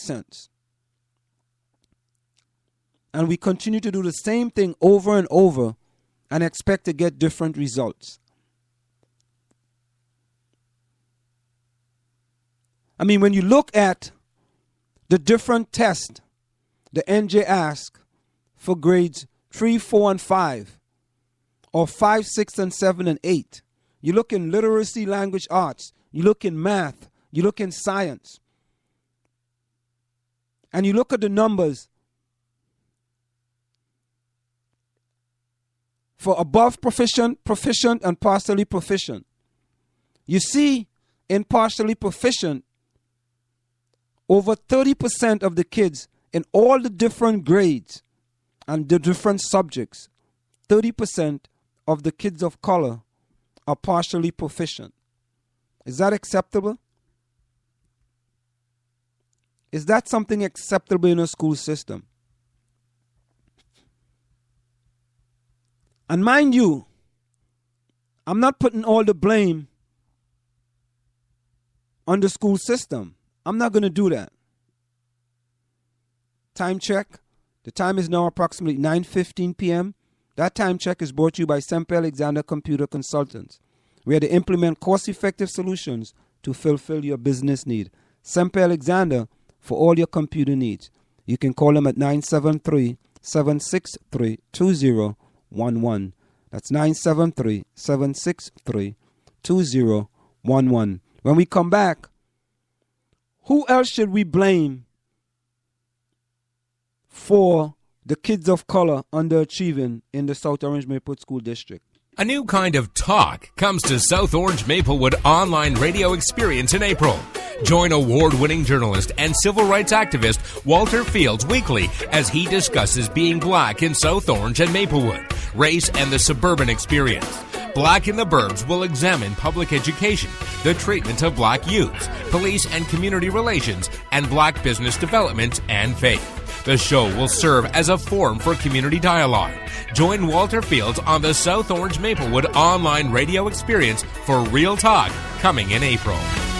sense. And we continue to do the same thing over and over and expect to get different results. I mean, when you look at the different tests the NJ asks for grades 3, 4, and 5, or 5, 6, and 7, and 8, you look in literacy, language, arts, you look in math, you look in science, and you look at the numbers for above proficient, proficient, and partially proficient. You see, in partially proficient, over 30% of the kids in all the different grades and the different subjects, 30% of the kids of color are partially proficient. Is that acceptable? Is that something acceptable in a school system? And mind you, I'm not putting all the blame on the school system. I'm not going to do that. Time check. The time is now approximately 9:15 p.m. That time check is brought to you by Semper Alexander Computer Consultants, where they implement cost-effective solutions to fulfill your business need. Semper Alexander for all your computer needs. You can call them at 973-763-2011. That's 973-763-2011. When we come back, who else should we blame for the kids of color underachieving in the South Orange Maplewood School District? A new kind of talk comes to South Orange Maplewood online radio experience in April. Join award-winning journalist and civil rights activist Walter Fields weekly as he discusses being black in South Orange and Maplewood, race, and the suburban experience. Black in the Burbs will examine public education, the treatment of black youths, police and community relations, and black business development and faith. The show will serve as a forum for community dialogue. Join Walter Fields on the South Orange Maplewood online radio experience for Real Talk coming in April.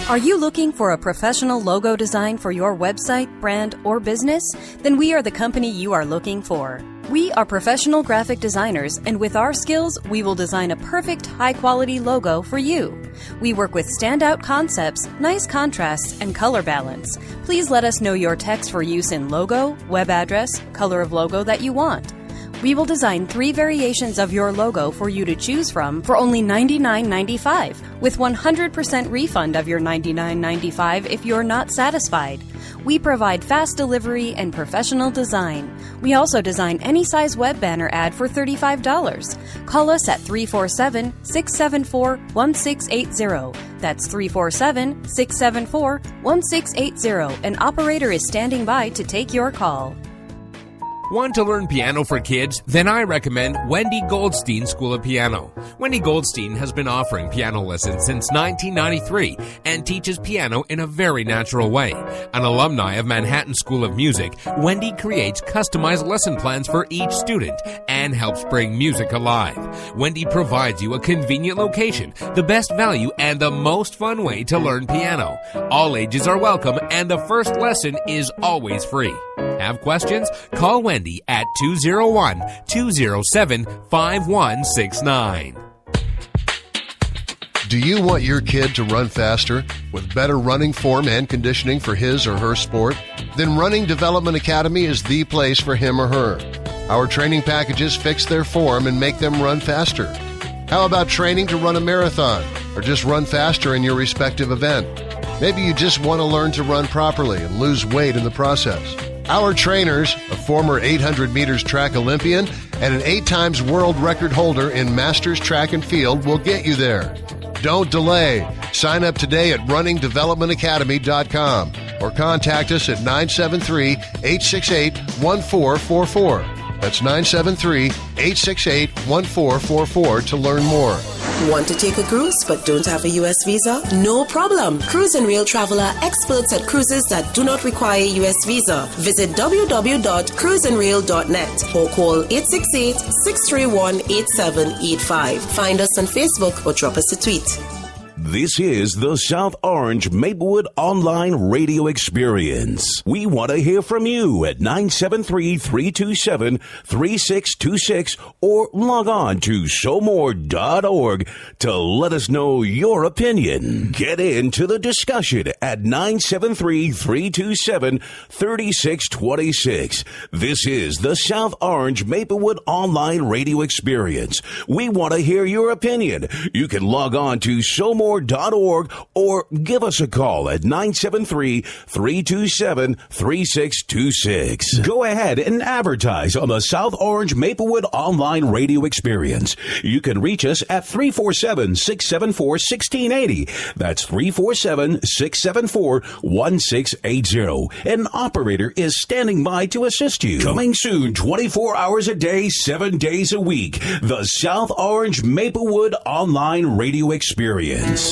Are you looking for a professional logo design for your website, brand, or business? Then we are the company you are looking for. We are professional graphic designers, and with our skills, we will design a perfect, high-quality logo for you. We work with standout concepts, nice contrasts, and color balance. Please let us know your text for use in logo, web address, color of logo that you want. We will design 3 variations of your logo for you to choose from for only $99.95, with 100% refund of your $99.95 if you're not satisfied. We provide fast delivery and professional design. We also design any size web banner ad for $35. Call us at 347-674-1680. That's 347-674-1680. An operator is standing by to take your call. Want to learn piano for kids? Then I recommend Wendy Goldstein School of Piano. Wendy Goldstein has been offering piano lessons since 1993 and teaches piano in a very natural way. An alumni of Manhattan School of Music, Wendy creates customized lesson plans for each student and helps bring music alive. Wendy provides you a convenient location, the best value, and the most fun way to learn piano. All ages are welcome and the first lesson is always free. Have questions? Call Wendy at 201-207-5169. Do you want your kid to run faster with better running form and conditioning for his or her sport? Then Running Development Academy is the place for him or her. Our training packages fix their form and make them run faster. How about training to run a marathon or just run faster in your respective event? Maybe you just want to learn to run properly and lose weight in the process. Our trainers, a former 800 meters track Olympian and an 8 times world record holder in Masters Track and Field, will get you there. Don't delay. Sign up today at runningdevelopmentacademy.com or contact us at 973-868-1444. That's 973-868-1444 to learn more. Want to take a cruise but don't have a U.S. visa? No problem. Cruise and Rail Travel are experts at cruises that do not require a U.S. visa. Visit www.cruiseandrail.net or call 868-631-8785. Find us on Facebook or drop us a tweet. This is the South Orange Maplewood Online Radio Experience. We want to hear from you at 973-327-3626 or log on to SOMA.org to let us know your opinion. Get into the discussion at 973-327-3626. This is the South Orange Maplewood Online Radio Experience. We want to hear your opinion. You can log on to SOMA.org or give us a call at 973-327-3626. Go ahead and advertise on the South Orange Maplewood Online Radio Experience. You can reach us at 347-674-1680. That's 347-674-1680. An operator is standing by to assist you. Coming soon, 24 hours a day, 7 days a week. The South Orange Maplewood Online Radio Experience.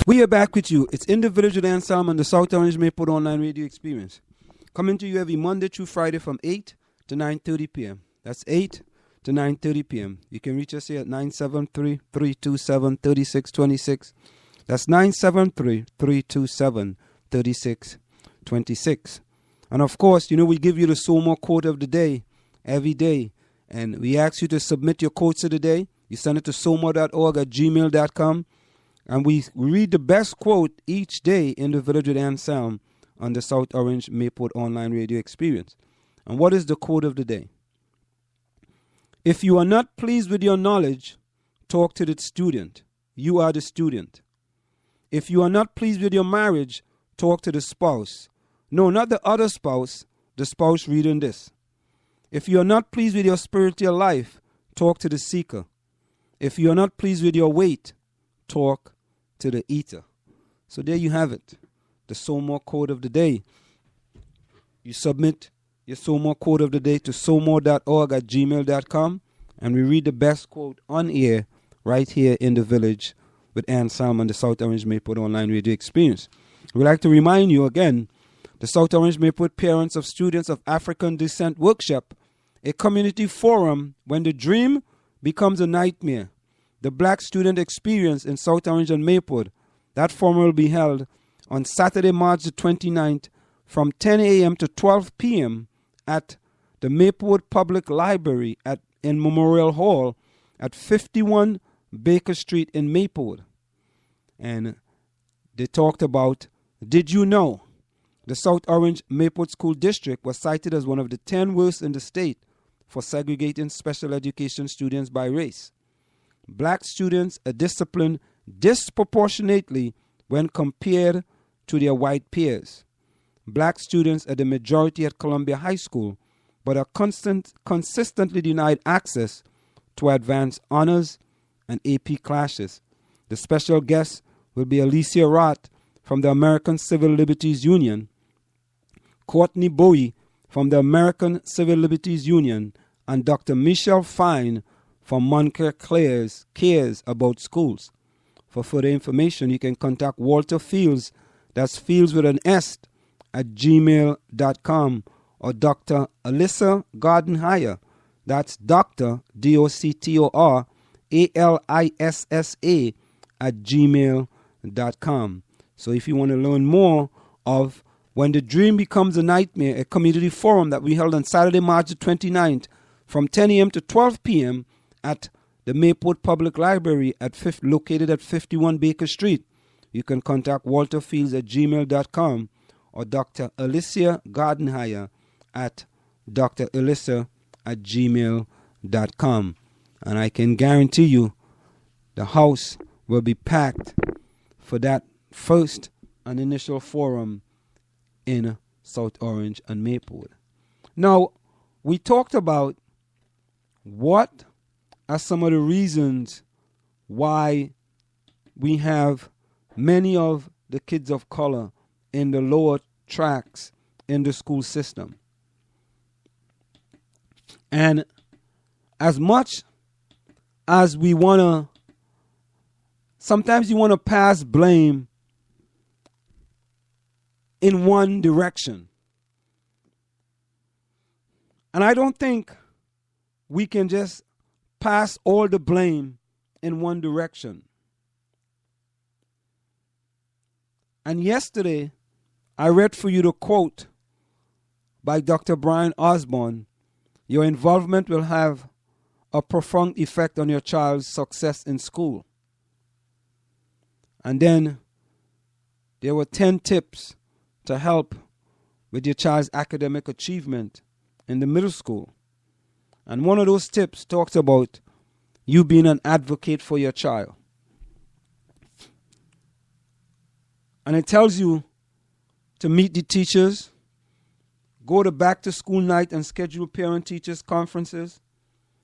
We are back with you. It's In the Village with Anselm on the South Orange Maplewood Online Radio Experience. Coming to you every Monday through Friday from 8 to 9:30 p.m. That's 8 to 9:30 p.m. You can reach us here at 973-327-3626. That's 973-327-3626. And of course, we give you the SOMA quote of the day every day. And we ask you to submit your quotes of the day. You send it to SOMA.org at gmail.com. And we read the best quote each day in the Village with Anselm on the South Orange Maplewood Online Radio Experience. And what is the quote of the day? If you are not pleased with your knowledge, talk to the student. You are the student. If you are not pleased with your marriage, talk to the spouse. No, not the other spouse, the spouse reading this. If you are not pleased with your spiritual life, talk to the seeker. If you are not pleased with your weight, talk to the eater. So there you have it, the SOMA quote of the day. You submit your SOMA quote of the day to SOMA.org at gmail.com, and we read the best quote on air right here in the Village with Anselm on the South Orange Maplewood Online Radio Experience. We'd like to remind you again, the South Orange Maplewood Parents of Students of African Descent Workshop, a community forum when the dream becomes a nightmare. The Black Student Experience in South Orange and Maplewood. That forum will be held on Saturday, March the 29th from 10 a.m. to 12 p.m. at the Maplewood Public Library in Memorial Hall at 51 Baker Street in Maplewood. And they talked about, did you know the South Orange Maplewood School District was cited as one of the 10 worst in the state for segregating special education students by race. Black students are disciplined disproportionately when compared to their white peers. Black students are the majority at Columbia High School, but are consistently denied access to advanced honors and AP classes. The special guest will be Alicia Roth from the American Civil Liberties Union, Courtney Bowie from the American Civil Liberties Union, and Dr. Michelle Fine from Montclair Cares About Schools. For further information, you can contact Walter Fields, that's Fields with an S, at gmail.com, or Dr. Alyssa Gardenhire, that's Dr. DOCTOR ALISSA at gmail.com. So if you want to learn more of When the Dream Becomes a Nightmare, a community forum that we held on Saturday, March the 29th from 10 a.m. to 12 p.m. at the Maplewood Public Library located at 51 Baker Street, you can contact Walter Fields at gmail.com or Dr. Alicia Gardenhire at dralyssa@gmail.com. And I can guarantee you the house will be packed for that first and initial forum in South Orange and Maplewood. Now, we talked about what are some of the reasons why we have many of the kids of color in the lower tracks in the school system. And as much as we want to, sometimes you want to pass blame in one direction. And I don't think we can just pass all the blame in one direction. And yesterday, I read for you the quote by Dr. Brian Osborne: "Your involvement will have a profound effect on your child's success in school." And then there were 10 tips to help with your child's academic achievement in the middle school. And one of those tips talks about you being an advocate for your child. And it tells you to meet the teachers, go to back to school night and schedule parent-teachers conferences,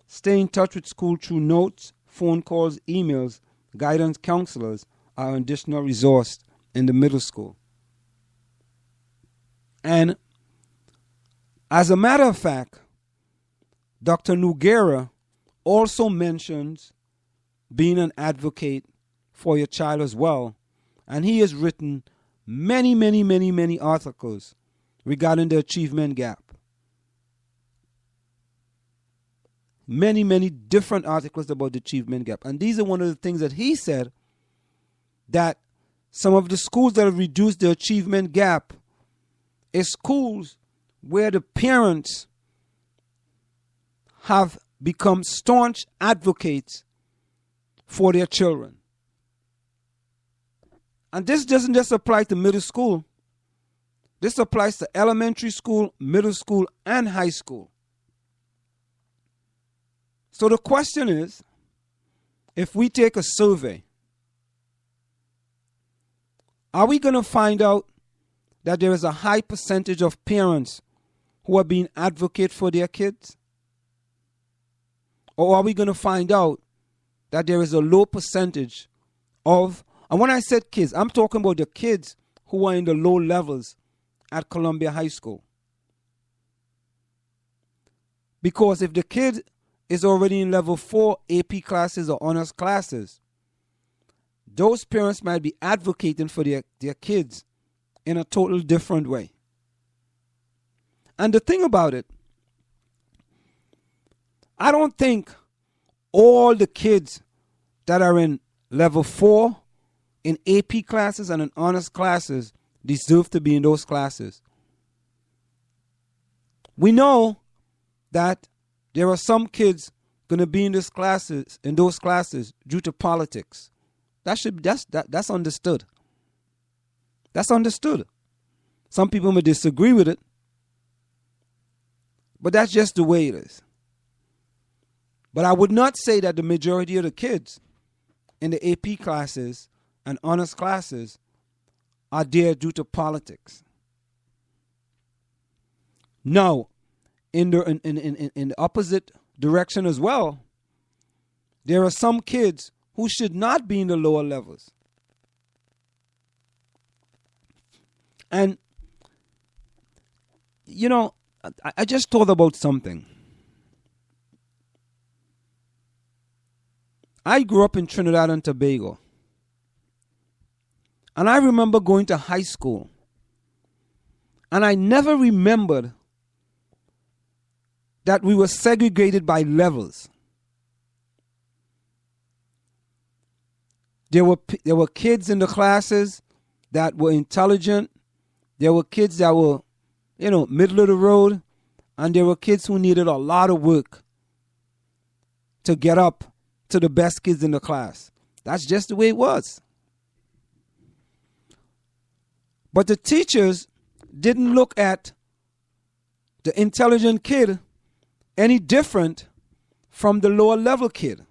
stay in touch with school through notes, phone calls, emails. Guidance counselors are an additional resource in the middle school. And as a matter of fact, Dr. Noguera also mentions being an advocate for your child as well. And he has written many articles regarding the achievement gap. Many different articles about the achievement gap. And these are one of the things that he said, that some of the schools that have reduced the achievement gap is schools where the parents have become staunch advocates for their children. And this doesn't just apply to middle school. This applies to elementary school, middle school, and high school. So the question is, if we take a survey, are we going to find out that there is a high percentage of parents who are being advocate for their kids? Or are we going to find out that there is a low percentage of, and when I said kids, I'm talking about the kids who are in the low levels at Columbia High School. Because if the kid is already in level 4 AP classes or honors classes, those parents might be advocating for their kids in a total different way. And the thing about it, I don't think all the kids that are in level 4 in AP classes and in honors classes deserve to be in those classes. We know that there are some kids going to be in those classes due to politics. That's understood. That's understood. Some people may disagree with it, but that's just the way it is. But I would not say that the majority of the kids in the AP classes and honors classes are there due to politics. Now, in the opposite direction as well, there are some kids who should not be in the lower levels. And, you know, I just thought about something. I grew up in Trinidad and Tobago. And I remember going to high school. And I never remembered that we were segregated by levels. There were kids in the classes that were intelligent. There were kids that were, middle of the road. And there were kids who needed a lot of work to get up to the best kids in the class. That's just the way it was. But the teachers didn't look at the intelligent kid any different from the lower level kid.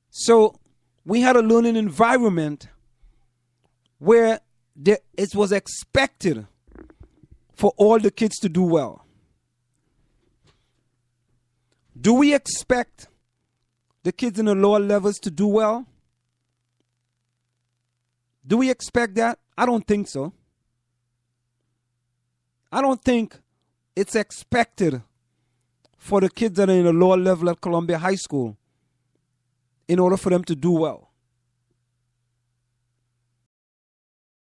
So we had a learning environment where it was expected for all the kids to do well. Do we expect the kids in the lower levels to do well? Do we expect that? I don't think so. I don't think it's expected for the kids that are in the lower level at Columbia High School in order for them to do well.